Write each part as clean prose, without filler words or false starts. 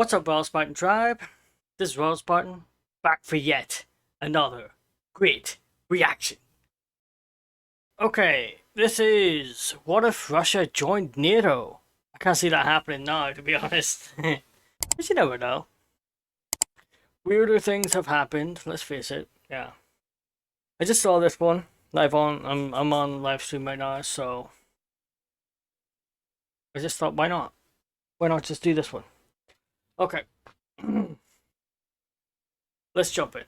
What's up, RoyalSpartan tribe? This is RoyalSpartan, back for yet another great reaction. Okay, this is what if Russia joined NATO? I can't see that happening now, to be honest. But you never know. Weirder things have happened, let's face it. Yeah. I just saw this one live on. I'm on live stream right now, so I just thought, why not? Why not just do this one? Okay. Let's jump in.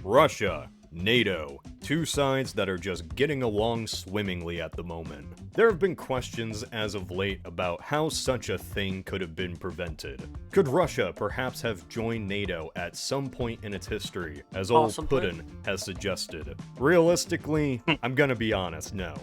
Russia, NATO, two sides that are just getting along swimmingly at the moment. There have been questions as of late about how such a thing could have been prevented. Could Russia perhaps have joined NATO at some point in its history, as old Putin has suggested? Realistically, I'm gonna be honest, no.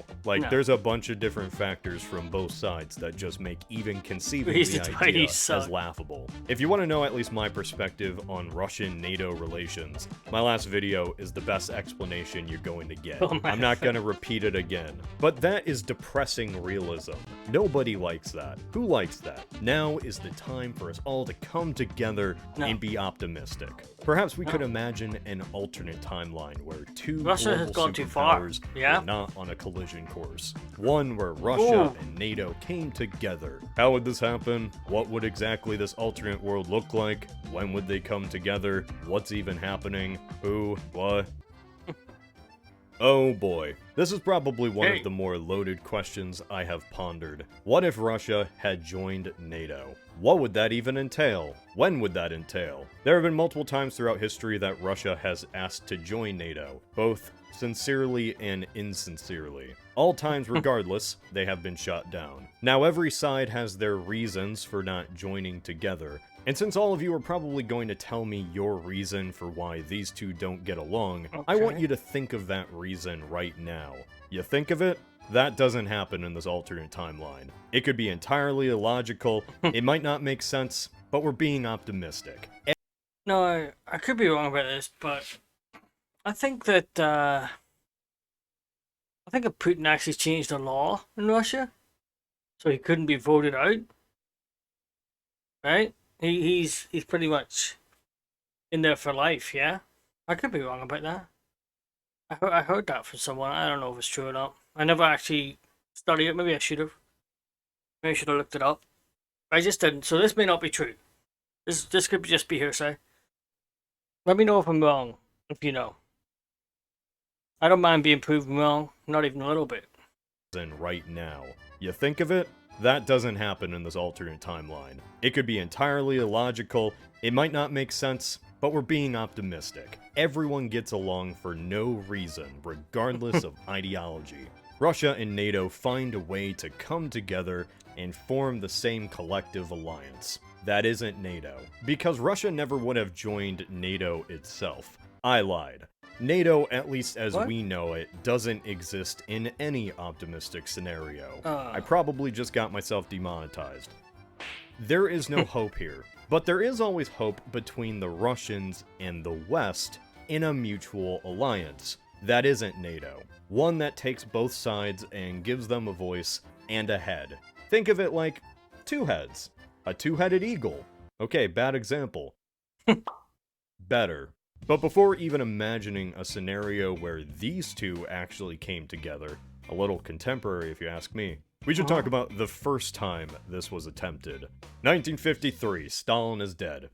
There's a bunch of different factors from both sides that just make even conceiving the idea as laughable. If you want to know at least my perspective on Russian-NATO relations, my last video is the best explanation you're going to get. I'm not gonna repeat it again. But that is depressing realism. Nobody likes that. Who likes that? Now is the time for us all to come together and be optimistic. Perhaps we could imagine an alternate timeline where two Russia has gone too far. Were not on a collision course. One where Russia and NATO came together. How would this happen? What would exactly this alternate world look like? When would they come together? What's even happening? Who? What? Oh boy, this is probably one of the more loaded questions I have pondered. What if Russia had joined NATO? What would that even entail? When would that entail? There have been multiple times throughout history that Russia has asked to join NATO, both sincerely and insincerely. All times regardless, they have been shot down. Now every side has their reasons for not joining together, and since all of you are probably going to tell me your reason for why these two don't get along, I want you to think of that reason right now. You think of it? That doesn't happen in this alternate timeline. It could be entirely illogical, it might not make sense, but we're being optimistic. No, I could be wrong about this, but I think that, I think that Putin actually changed the law in Russia, so he couldn't be voted out, right? He's pretty much in there for life, yeah? I could be wrong about that. I heard that from someone. I don't know if it's true or not. I never actually studied it. Maybe I should have. Maybe I should have looked it up. I just didn't. So this may not be true. This could just be hearsay. Let me know if I'm wrong, if you know. I don't mind being proven wrong, not even a little bit. Right now. You think of it? That doesn't happen in this alternate timeline. It could be entirely illogical, it might not make sense, but we're being optimistic. Everyone gets along for no reason, regardless of ideology. Russia and NATO find a way to come together and form the same collective alliance. That isn't NATO, because Russia never would have joined NATO itself. I lied. NATO, at least as we know it, doesn't exist in any optimistic scenario. I probably just got myself demonetized. There is no hope here, but there is always hope between the Russians and the West in a mutual alliance. That isn't NATO. One that takes both sides and gives them a voice and a head. Think of it like two heads. A two-headed eagle. Okay, bad example. Better. But before even imagining a scenario where these two actually came together, a little contemporary if you ask me, we should talk about the first time this was attempted. 1953, Stalin is dead.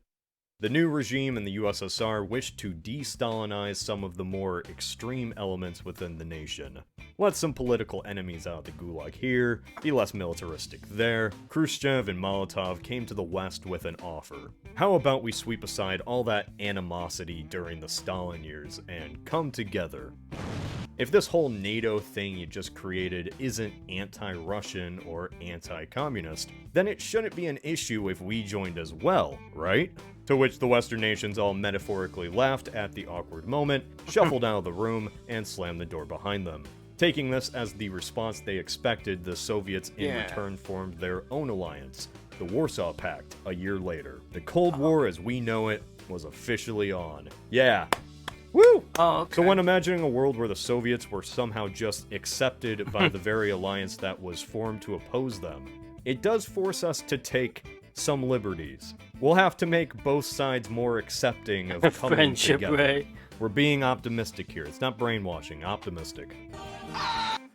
The new regime in the USSR wished to de-Stalinize some of the more extreme elements within the nation. Let some political enemies out of the gulag here, be less militaristic there. Khrushchev and Molotov came to the West with an offer. How about we sweep aside all that animosity during the Stalin years and come together? If this whole NATO thing you just created isn't anti-Russian or anti-communist, then it shouldn't be an issue if we joined as well, right? To which the Western nations all metaphorically laughed at the awkward moment, shuffled out of the room, and slammed the door behind them. Taking this as the response they expected, the Soviets in return formed their own alliance, the Warsaw Pact, a year later. The Cold War as we know it was officially on. Yeah. Woo! So when imagining a world where the Soviets were somehow just accepted by the very alliance that was formed to oppose them, it does force us to take some liberties. We'll have to make both sides more accepting of coming Friendship, together. right? We're being optimistic here. It's not brainwashing, optimistic.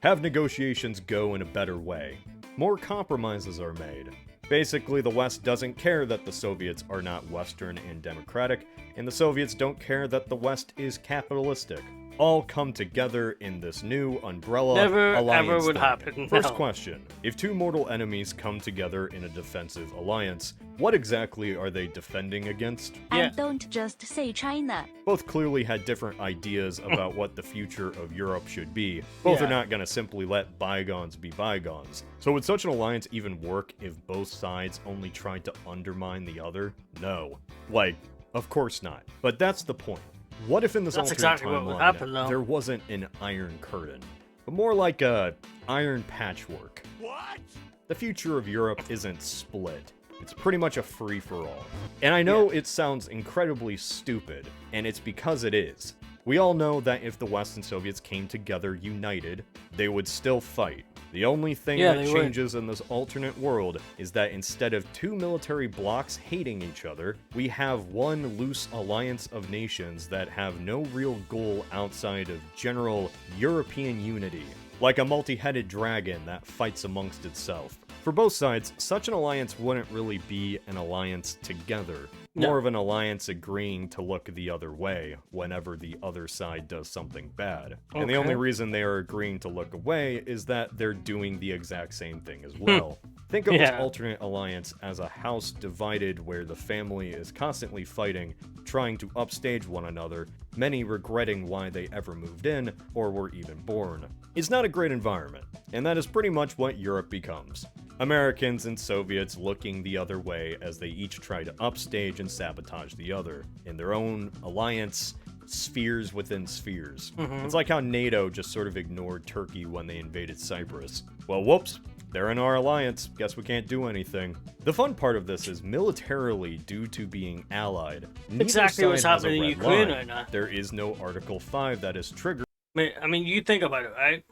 Have negotiations go in a better way. More compromises are made. Basically, the West doesn't care that the Soviets are not Western and democratic, and the Soviets don't care that the West is capitalistic. All come together in this new umbrella Never alliance ever would thing. happen. First No. question. If two mortal enemies come together in a defensive alliance, what exactly are they defending against? Yeah. And don't just say China. Both clearly had different ideas about what the future of Europe should be. Both Yeah. are not going to simply let bygones be bygones. So would such an alliance even work if both sides only tried to undermine the other? No. Like, of course not. But that's the point. What if in this That's alternate exactly what would timeline, happen, though. there wasn't an iron curtain, but more like a iron patchwork? What? The future of Europe isn't split. It's pretty much a free-for-all. And I know it sounds incredibly stupid, and it's because it is. We all know that if the West and Soviets came together united, they would still fight. The only thing Yeah, that they would. changes in this alternate world is that instead of two military blocks hating each other, we have one loose alliance of nations that have no real goal outside of general European unity, like a multi-headed dragon that fights amongst itself. For both sides, such an alliance wouldn't really be an alliance together, No. more of an alliance agreeing to look the other way whenever the other side does something bad. And the Okay. only reason they are agreeing to look away is that they're doing the exact same thing as well. Think of this Yeah. alternate alliance as a house divided where the family is constantly fighting, trying to upstage one another, many regretting why they ever moved in or were even born. It's not a great environment, and that is pretty much what Europe becomes. Americans and Soviets looking the other way as they each try to upstage and sabotage the other in their own alliance, spheres within spheres. It's like how NATO just sort of ignored Turkey when they invaded Cyprus. Well, whoops, they're in our alliance. Guess we can't do anything. The fun part of this is militarily, due to being allied, neither Exactly what's side has a happening in red Ukraine line. right now. There is no Article 5 that is triggered. I mean, you think about it, right?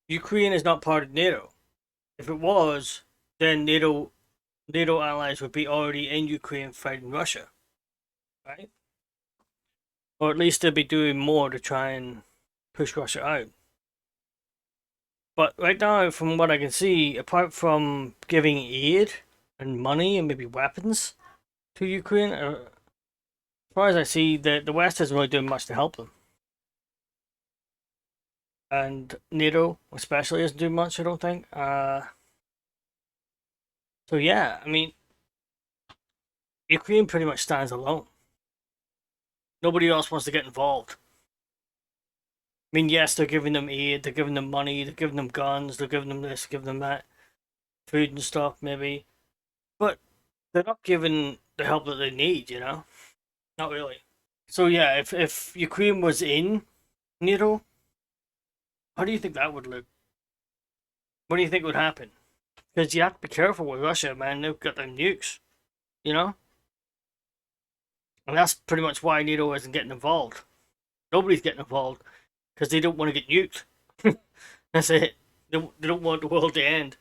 Ukraine is not part of NATO. If it was, then NATO allies would be already in Ukraine fighting Russia, right? Or at least they'd be doing more to try and push Russia out. But right now, from what I can see, apart from giving aid and money and maybe weapons to Ukraine, as far as I see, the West isn't really doing much to help them. And NATO, especially, isn't doing much, I don't think. So yeah, I mean, Ukraine pretty much stands alone. Nobody else wants to get involved. I mean, yes, they're giving them aid, they're giving them money, they're giving them guns, they're giving them this, giving them that, food and stuff, maybe. But they're not giving the help that they need, you know? Not really. So yeah, if Ukraine was in NATO, how do you think that would look? What do you think would happen? Because you have to be careful with Russia, man. They've got their nukes, you know? And that's pretty much why NATO isn't getting involved. Nobody's getting involved because they don't want to get nuked. That's it. They don't want the world to end.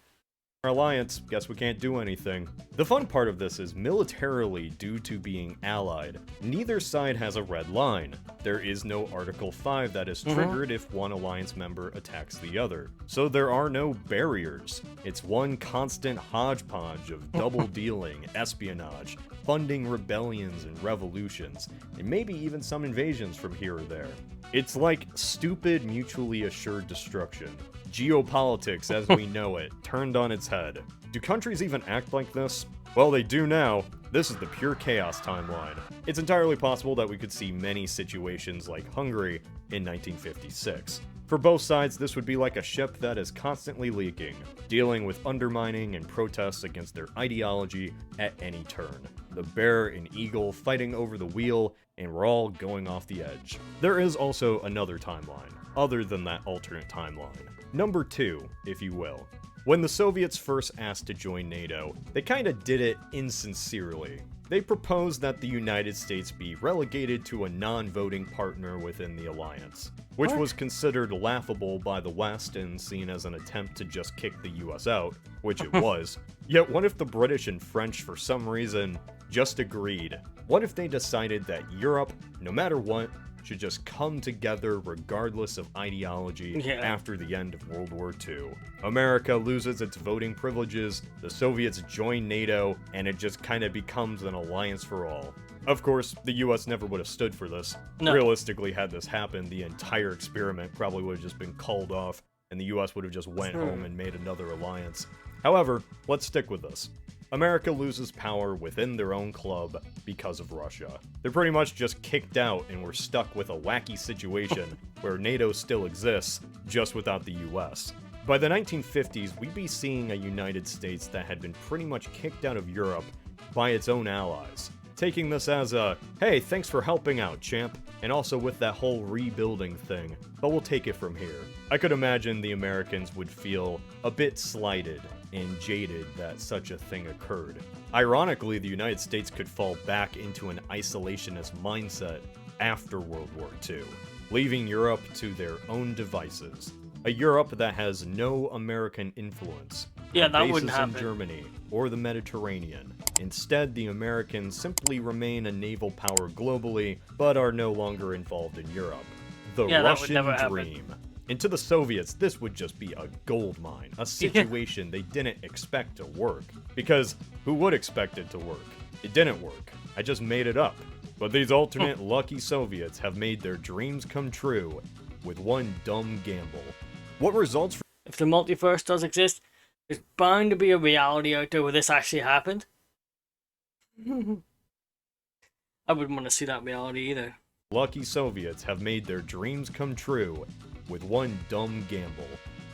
Our alliance, guess we can't do anything. The fun part of this is militarily, due to being allied, neither side has a red line. There is no Article 5 that is triggered if one alliance member attacks the other. So there are no barriers. It's one constant hodgepodge of double dealing, espionage, funding rebellions and revolutions, and maybe even some invasions from here or there. It's like stupid mutually assured destruction. Geopolitics as we know it, turned on its head. Do countries even act like this? Well, they do now. This is the pure chaos timeline. It's entirely possible that we could see many situations like Hungary in 1956. For both sides, this would be like a ship that is constantly leaking, dealing with undermining and protests against their ideology at any turn. The bear and eagle fighting over the wheel, and we're all going off the edge. There is also another timeline, other than that alternate timeline. Number 2, if you will. When the Soviets first asked to join NATO, they kinda did it insincerely. They proposed that the United States be relegated to a non-voting partner within the alliance, which was considered laughable by the West and seen as an attempt to just kick the US out, which it was. Yet what if the British and French for some reason just agreed? What if they decided that Europe, no matter what, should just come together regardless of ideology after the end of World War II? America loses its voting privileges, the Soviets join NATO, and it just kind of becomes an alliance for all. Of course, the US never would have stood for this. No. Realistically, had this happened, the entire experiment probably would have just been called off, and the US would have just went home and made another alliance. However, let's stick with this. America loses power within their own club because of Russia. They're pretty much just kicked out and we're stuck with a wacky situation where NATO still exists, just without the US. By the 1950s, we'd be seeing a United States that had been pretty much kicked out of Europe by its own allies, taking this as a, hey, thanks for helping out, champ, and also with that whole rebuilding thing, but we'll take it from here. I could imagine the Americans would feel a bit slighted and jaded that such a thing occurred. Ironically, the United States could fall back into an isolationist mindset after World War II, leaving Europe to their own devices. A Europe that has no American influence. Yeah, that bases wouldn't happen. in Germany or the Mediterranean. Instead, the Americans simply remain a naval power globally, but are no longer involved in Europe. The Yeah, that would Russian never happen. dream. And to the Soviets, this would just be a gold mine, a situation they didn't expect to work. Because who would expect it to work? It didn't work. I just made it up. But these alternate lucky Soviets have made their dreams come true with one dumb gamble. What results from If the multiverse does exist, there's bound to be a reality out there where this actually happened. I wouldn't want to see that reality either. lucky Soviets have made their dreams come true with one dumb gamble?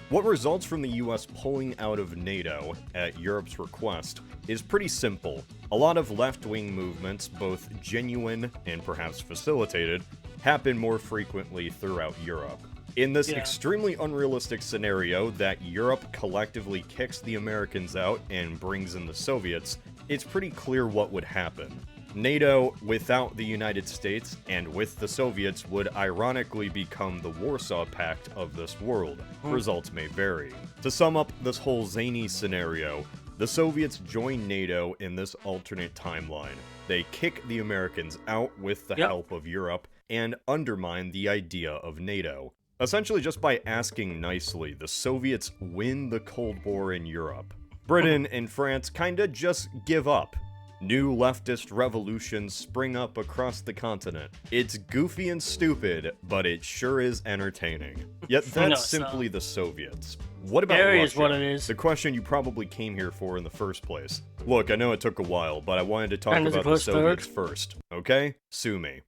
What results from the US pulling out of NATO at Europe's request is pretty simple. A lot of left-wing movements, both genuine and perhaps facilitated, happen more frequently throughout Europe. In this extremely unrealistic scenario that Europe collectively kicks the Americans out and brings in the Soviets, it's pretty clear what would happen. NATO, without the United States and with the Soviets, would ironically become the Warsaw Pact of this world. Results may vary. To sum up this whole zany scenario, the Soviets join NATO in this alternate timeline. They kick the Americans out with the help of Europe and undermine the idea of NATO. Essentially, just by asking nicely, the Soviets win the Cold War in Europe. Britain and France kinda just give up. New leftist revolutions spring up across the continent. It's goofy and stupid, but it sure is entertaining. Yet that's simply the Soviets. What about Russia? Is what it is. The question you probably came here for in the first place. Look, I know it took a while, but I wanted to talk And about the Soviets first, okay? Sue me.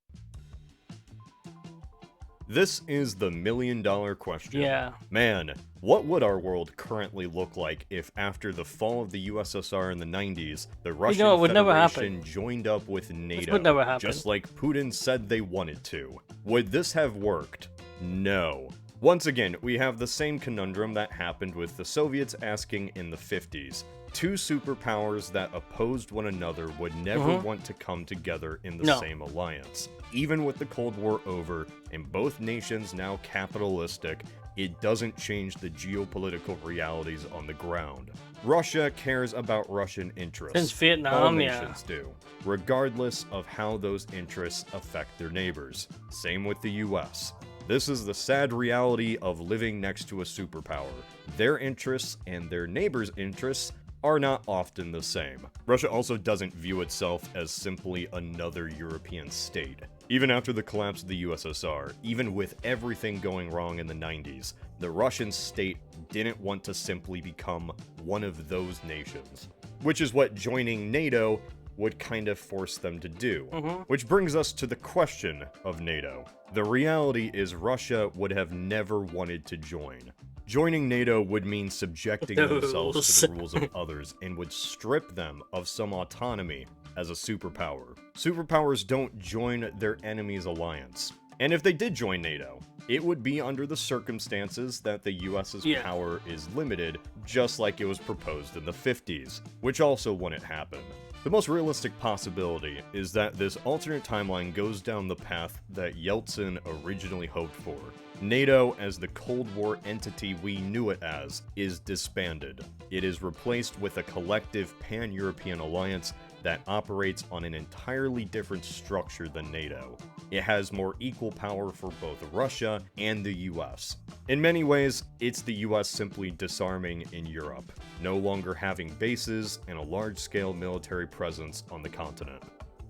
This is the million-dollar question. Yeah. Man, what would our world currently look like if after the fall of the USSR in the 90s, the Russian it would never Federation happen. joined up with NATO, This would never happen. just like Putin said they wanted to? Would this have worked? No. Once again, we have the same conundrum that happened with the Soviets asking in the 50s. Two superpowers that opposed one another would never want to come together in the same alliance. Even with the Cold War over and both nations now capitalistic, it doesn't change the geopolitical realities on the ground. Russia cares about Russian interests. Since Vietnam, All nations do, regardless of how those interests affect their neighbors. Same with the US. This is the sad reality of living next to a superpower. Their interests and their neighbors' interests are not often the same. Russia also doesn't view itself as simply another European state. Even after the collapse of the USSR, even with everything going wrong in the 90s, the Russian state didn't want to simply become one of those nations. Which is what joining NATO would kind of force them to do. Which brings us to the question of NATO. The reality is Russia would have never wanted to join. Joining NATO would mean subjecting themselves to the rules of others and would strip them of some autonomy as a superpower. Superpowers don't join their enemy's alliance. And if they did join NATO, It would be under the circumstances that the US's power is limited, just like it was proposed in the 50s, which also wouldn't happen. The most realistic possibility is that this alternate timeline goes down the path that Yeltsin originally hoped for. NATO, as the Cold War entity we knew it as, is disbanded. It is replaced with a collective pan-European alliance that operates on an entirely different structure than NATO. It has more equal power for both Russia and the US. In many ways, it's the US simply disarming in Europe, no longer having bases and a large-scale military presence on the continent.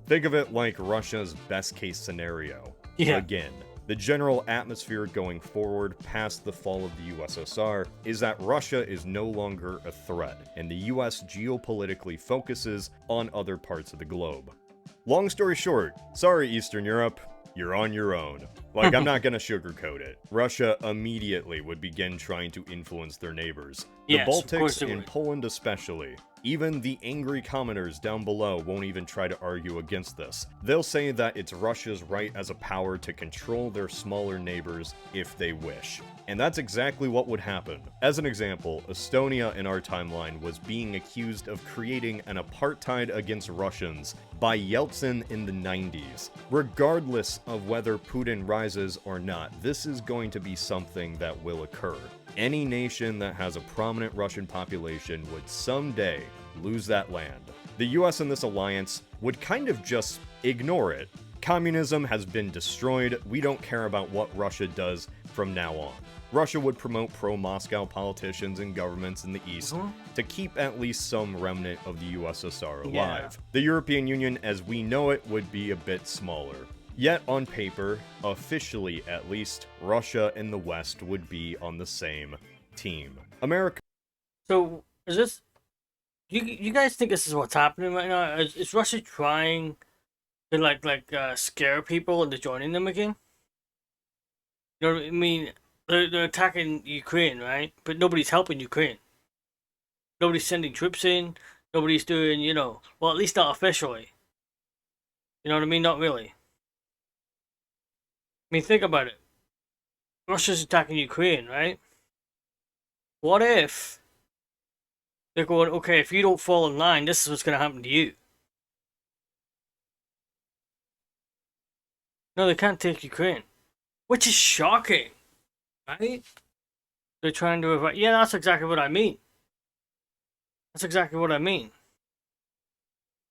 Think of it like Russia's best-case scenario. Again, the general atmosphere going forward past the fall of the USSR is that Russia is no longer a threat, and the US geopolitically focuses on other parts of the globe. Long story short, sorry Eastern Europe, you're on your own. Like, I'm not gonna sugarcoat it. Russia immediately would begin trying to influence their neighbors. The Baltics and Poland especially. Even the angry commoners down below won't even try to argue against this. They'll say that it's Russia's right as a power to control their smaller neighbors if they wish. And that's exactly what would happen. As an example, Estonia in our timeline was being accused of creating an apartheid against Russians by Yeltsin in the 90s. Regardless of whether Putin rises or not, this is going to be something that will occur. Any nation that has a prominent Russian population would someday lose that land. The US and this alliance would kind of just ignore it. Communism has been destroyed, we don't care about what Russia does from now on. Russia would promote pro-Moscow politicians and governments in the East to keep at least some remnant of the USSR alive. The European Union as we know it would be a bit smaller. Yet on paper, officially at least, Russia and the West would be on the same team. America. So, is this... You guys think this is what's happening right now? Is Russia trying to, scare people into joining them again? You know what I mean? They're attacking Ukraine, right? But nobody's helping Ukraine. Nobody's sending troops in. Nobody's doing, well, at least not officially. You know what I mean? Not really. I mean, think about it. Russia's attacking Ukraine, right? What if they're going, okay, if you don't fall in line, this is what's going to happen to you? No, they can't take Ukraine. Which is shocking, right? They're trying to avoid... Yeah, that's exactly what I mean. That's exactly what I mean.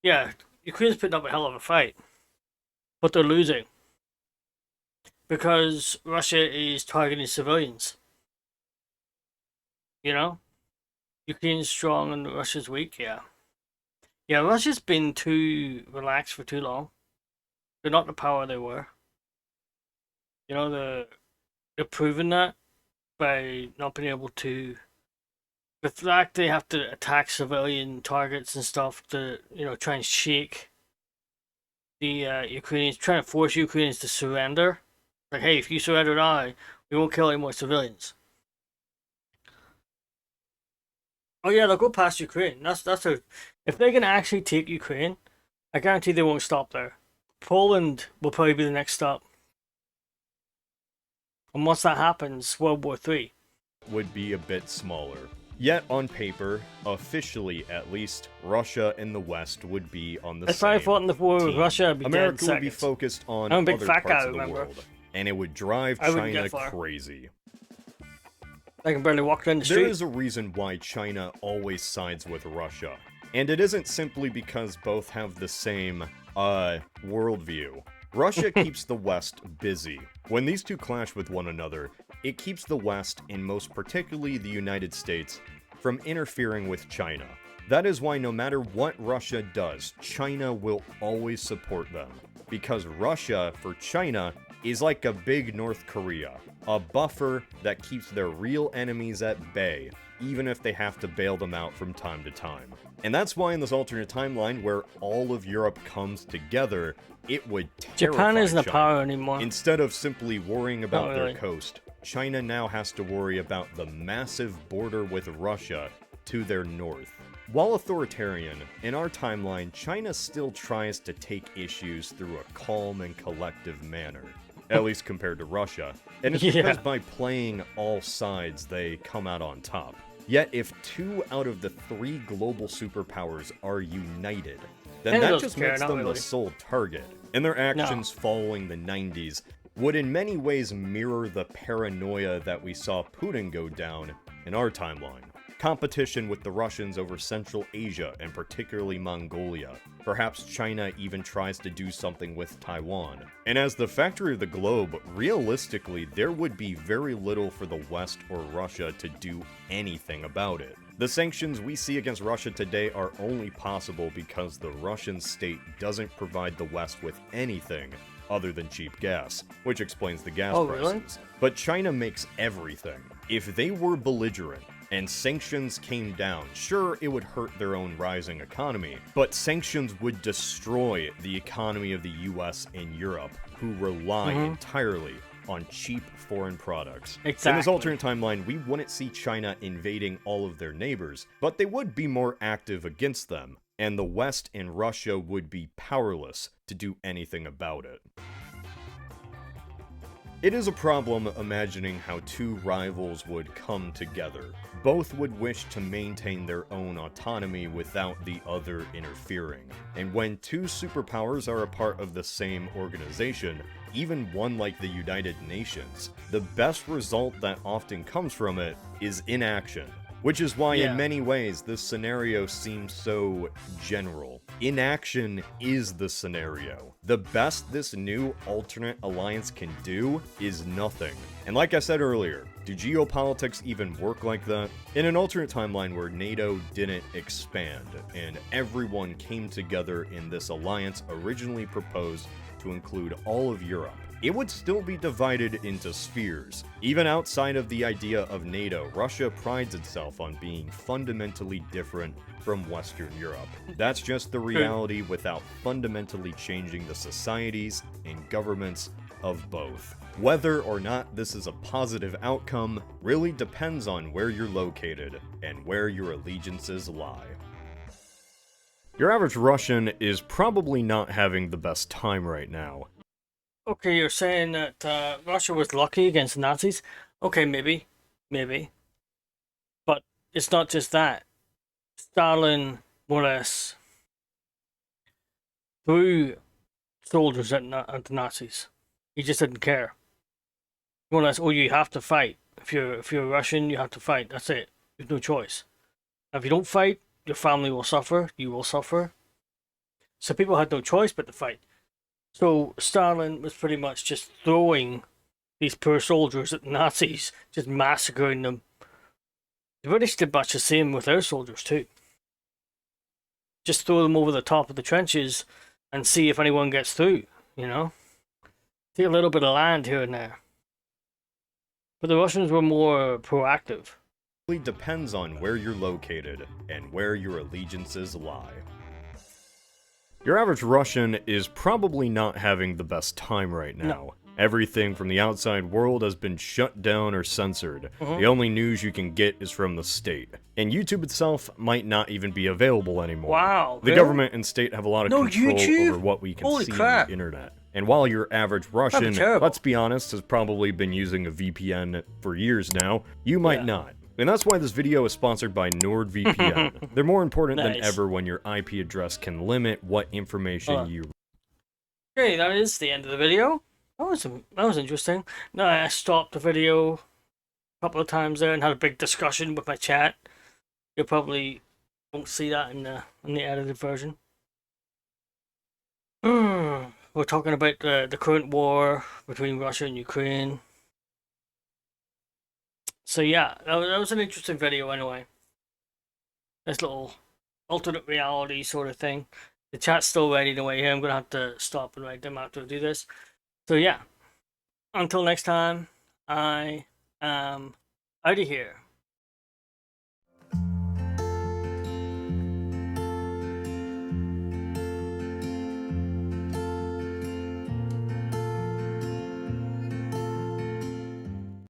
Yeah, Ukraine's putting up a hell of a fight. But they're losing. Because Russia is targeting civilians. You know? Ukraine's strong and Russia's weak, yeah. Yeah, Russia's been too relaxed for too long. They're not the power they were. You know, they're proving that by not being able to... The fact they have to attack civilian targets and stuff to, try and shake the Ukrainians, trying to force Ukrainians to surrender. Like, hey, if you surrender now, we won't kill any more civilians. Oh yeah, they'll go past Ukraine. That's a... If they can actually take Ukraine, I guarantee they won't stop there. Poland will probably be the next stop. And once that happens, World War III would be a bit smaller. Yet on paper, officially at least, Russia and the West would be on the same team. If I fought in the war with Russia, I'd be America dead would be focused on I'm a big other fat parts guy, of the remember? world, and it would drive China crazy. I can barely walk down the street. There is a reason why China always sides with Russia, and it isn't simply because both have the same, worldview. Russia keeps the West busy. When these two clash with one another, it keeps the West, and most particularly the United States, from interfering with China. That is why no matter what Russia does, China will always support them. Because Russia, for China, is like a big North Korea, a buffer that keeps their real enemies at bay, even if they have to bail them out from time to time. And that's why in this alternate timeline where all of Europe comes together, it would terrify Japan isn't China. a power anymore. Instead of simply worrying about their coast, China now has to worry about the massive border with Russia to their north. While authoritarian, in our timeline, China still tries to take issues through a calm and collective manner. at least compared to Russia. And it's Yeah. because by playing all sides, they come out on top. Yet, if 2 out of the 3 global superpowers are united, then They that don't just care, makes not them really. the sole target. And their actions following the 90s would in many ways mirror the paranoia that we saw Putin go down in our timeline. Competition with the Russians over Central Asia and particularly Mongolia. Perhaps China even tries to do something with Taiwan. And as the factory of the globe, realistically, there would be very little for the West or Russia to do anything about it. The sanctions we see against Russia today are only possible because the Russian state doesn't provide the West with anything other than cheap gas, which explains the gas Oh, prices. really? But China makes everything. If they were belligerent, and sanctions came down, sure, it would hurt their own rising economy, but sanctions would destroy the economy of the US and Europe, who rely entirely on cheap foreign products. In this Exactly. alternate timeline, we wouldn't see China invading all of their neighbors, but they would be more active against them, and the West and Russia would be powerless to do anything about it. It is a problem imagining how 2 rivals would come together. Both would wish to maintain their own autonomy without the other interfering. And when 2 superpowers are a part of the same organization, even one like the United Nations, the best result that often comes from it is inaction. Which is why Yeah. in many ways this scenario seems so general. Inaction is the scenario. The best this new alternate alliance can do is nothing. And like I said earlier, do geopolitics even work like that? In an alternate timeline where NATO didn't expand and everyone came together in this alliance originally proposed to include all of Europe, it would still be divided into spheres. Even outside of the idea of NATO, Russia prides itself on being fundamentally different from Western Europe. That's just the reality without fundamentally changing the societies and governments of both. Whether or not this is a positive outcome really depends on where you're located and where your allegiances lie. Your average Russian is probably not having the best time right now. Okay, you're saying that Russia was lucky against the Nazis? Okay, maybe. But it's not just that. Stalin, more or less, threw soldiers at the Nazis. He just didn't care. More or less, oh, you have to fight. If you're Russian, you have to fight. That's it. There's no choice. If you don't fight, your family will suffer. You will suffer. So people had no choice but to fight. So Stalin was pretty much just throwing these poor soldiers at the Nazis, just massacring them. The British did much the same with their soldiers too. Just throw them over the top of the trenches and see if anyone gets through, you know? Take a little bit of land here and there. But the Russians were more proactive. It really depends on where you're located and where your allegiances lie. Your average Russian is probably not having the best time right now. No. Everything from the outside world has been shut down or censored. The only news you can get is from the state. And YouTube itself might not even be available anymore. Wow, The really? government and state have a lot of No control YouTube? over what we can Holy see crap. on the internet. And while your average Russian, terrible. let's be honest, has probably been using a VPN for years now, you might Yeah. not. And that's why this video is sponsored by NordVPN. They're more important than Nice. ever when your IP address can limit what information you... Okay, that is the end of the video. That was interesting. No, I stopped the video a couple of times there and had a big discussion with my chat. You probably won't see that in the edited version. We're talking about the current war between Russia and Ukraine. So yeah, that was an interesting video anyway. This little alternate reality sort of thing. The chat's still ready anyway. Here, I'm gonna have to stop and write them after I do this. So yeah, until next time, I am out of here.